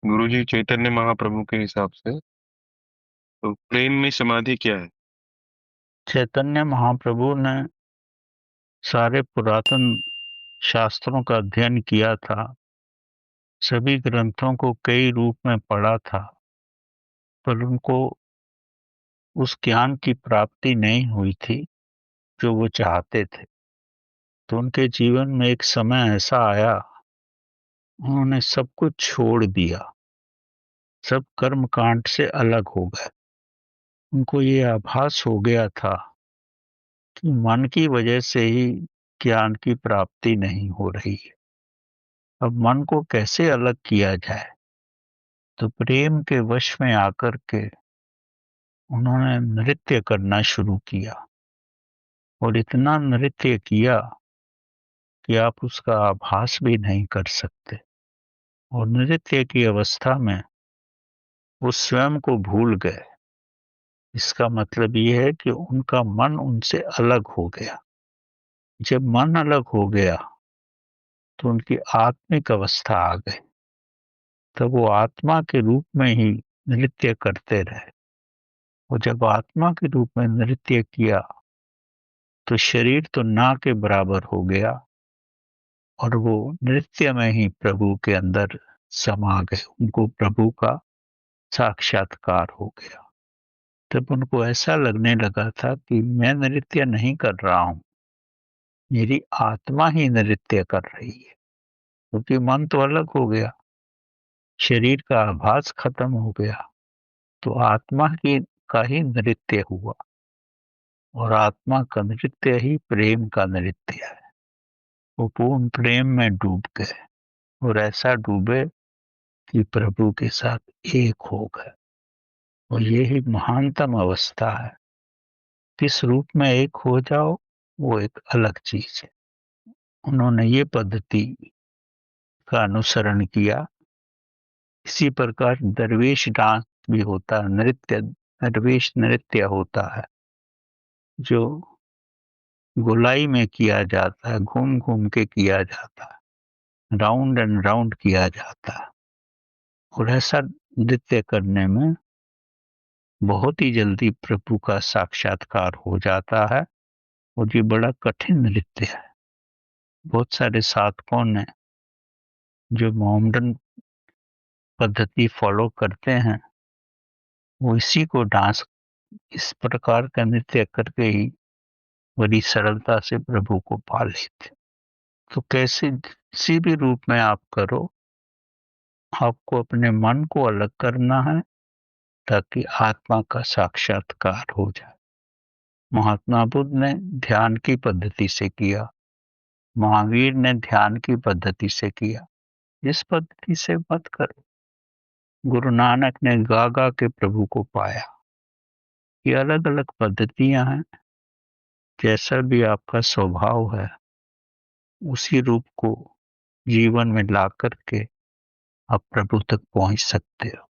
गुरुजी चैतन्य महाप्रभु के हिसाब से तो प्रेम में समाधि क्या है? चैतन्य महाप्रभु ने सारे पुरातन शास्त्रों का अध्ययन किया था। सभी ग्रंथों को कई रूप में पढ़ा था, पर उनको उस ज्ञान की प्राप्ति नहीं हुई थी जो वो चाहते थे। तो उनके जीवन में एक समय ऐसा आया, उन्होंने सब कुछ छोड़ दिया, सब कर्म कांड से अलग हो गए। उनको ये आभास हो गया था कि मन की वजह से ही ज्ञान की प्राप्ति नहीं हो रही है। अब मन को कैसे अलग किया जाए? तो प्रेम के वश में आकर के उन्होंने नृत्य करना शुरू किया, और इतना नृत्य किया कि आप उसका आभास भी नहीं कर सकते। और नृत्य की अवस्था में वो स्वयं को भूल गए। इसका मतलब ये है कि उनका मन उनसे अलग हो गया। जब मन अलग हो गया तो उनकी आत्मिक अवस्था आ गई। तब वो आत्मा के रूप में ही नृत्य करते रहे। और जब आत्मा के रूप में नृत्य किया तो शरीर तो ना के बराबर हो गया, और वो नृत्य में ही प्रभु के अंदर समा गए। उनको प्रभु का साक्षात्कार हो गया। तब उनको ऐसा लगने लगा था कि मैं नृत्य नहीं कर रहा हूं, मेरी आत्मा ही नृत्य कर रही है। क्योंकि मन तो अलग हो गया, शरीर का आभास खत्म हो गया, तो आत्मा की का ही नृत्य हुआ। और आत्मा का नृत्य ही प्रेम का नृत्य है। वो पूर्ण प्रेम में डूब गए, और ऐसा डूबे कि प्रभु के साथ एक हो गए। और ये ही महानतम अवस्था है। किस रूप में एक हो जाओ, वो एक अलग चीज है। उन्होंने ये पद्धति का अनुसरण किया। इसी प्रकार दरवेश डांस भी होता है, नृत्य, दरवेश नृत्य होता है, जो गोलाई में किया जाता है, घूम घूम के किया जाता है, राउंड एंड राउंड किया जाता है। और ऐसा नृत्य करने में बहुत ही जल्दी प्रभु का साक्षात्कार हो जाता है। और ये बड़ा कठिन नृत्य है। बहुत सारे साधकों ने जो मोमडन पद्धति फॉलो करते हैं, वो इसी को डांस, इस प्रकार का नृत्य करके ही बड़ी सरलता से प्रभु को पा लेते। तो कैसे किसी भी रूप में आप करो, आपको अपने मन को अलग करना है ताकि आत्मा का साक्षात्कार हो जाए। महात्मा बुद्ध ने ध्यान की पद्धति से किया, महावीर ने ध्यान की पद्धति से किया। इस पद्धति से मत करो। गुरु नानक ने गा गा के प्रभु को पाया। ये अलग अलग पद्धतियां हैं। जैसा भी आपका स्वभाव है, उसी रूप को जीवन में ला करके आप प्रभु तक पहुंच सकते हो।